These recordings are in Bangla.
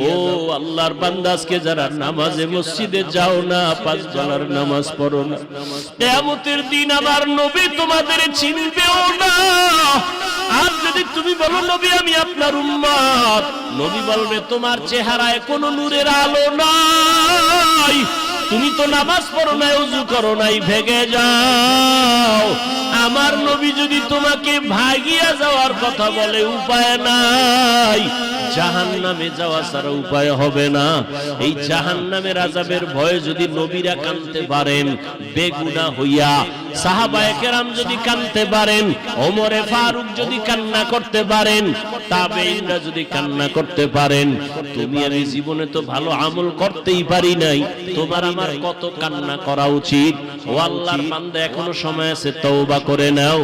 ও আল্লাহর বান্দা, আজকে যারা নামাজে মসজিদে যাও না, 5 বেলার নামাজ পড়ো না, কিয়ামতের দিন আমার নবী তোমাদের চিনবেও না। আর যদি তুমি বলো নবী আমি আপনার উম্মত, নবী বলবে তোমার চেহারায় কোনো নূরের আলো নাই, তুমি তো নামাজ পড়ো নাই, ওযু করো নাই, ভেগে যাও। আমার নবী যদি তোমাকে ভাগিয়া যাওয়ার কথা বলে, উপায় নাই, জাহান্নামে যাওয়া ছাড়া উপায় হবে না। এই জাহান্নামের আযাবের ভয়ে যদি নবীরা কাঁদতে পারেন বেগুনাহ হইয়া, সাহাবায়ে কেরাম যদি কাঁদতে পারেন, ওমরে ফারুক যদি কান্না করতে পারেন, তাবেঈনরা যদি কান্না করতে পারেন, তুমি আমি জীবনে তো ভালো আমল করতেই পারি নাই, তোমার আমার কত কান্না করা উচিত। ও আল্লাহর বান্দা, এখনো সময় আছে, তওবা করে নাও।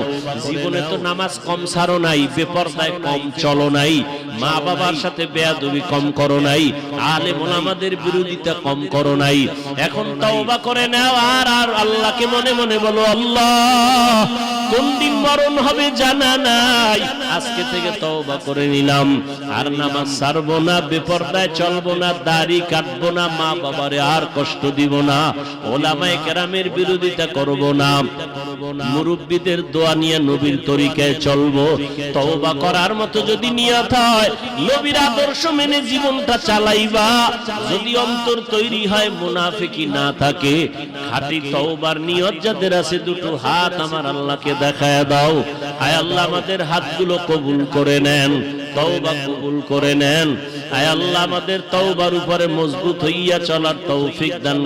জীবনে তো নামাজ কম ছাড়ো নাই, বেপরদায় কম চলো নাই, মা বাবার সাথে বেয়াদবি কম করো নাই, আলেম ওলামাদের বিরোধিতা কম করো নাই। এখন তওবা করে নাও, আর আল্লাহকে মনে মনে বলো, আল্লাহ কোন দিন মরণ হবে জানা নাই, আজকে থেকে তওবা করে নিলাম, আর নামাজ ছাড়বো না, বেপরদায় চলবো না, দাড়ি কাটবো না, মা বাবারে আর কষ্ট দিব না, ওলামায়ে কেরামের বিরোধিতা করব না, মুরব্বিদের দোয়া নিয়ে নবীর তরিকায় চলবো। তওবা করার মতো যদি নিয়ত হয়, নবীর আদর্শ মেনে জীবনটা চালাইবা, যদি অন্তর তৈরি হয়, মুনাফিকি না থাকে, খাঁটি তওবার নিয়ত যাদের আছে, দুটো হাত আমার আল্লাহকে দেখায় দাও। আয় আল্লাহ আমাদের হাতগুলো কবুল করে নেন, তওবা কবুল করে নেন। আয় আল্লাহ আমাদের তওবার উপরে মজবুত হইয়া চলার তৌফিক দান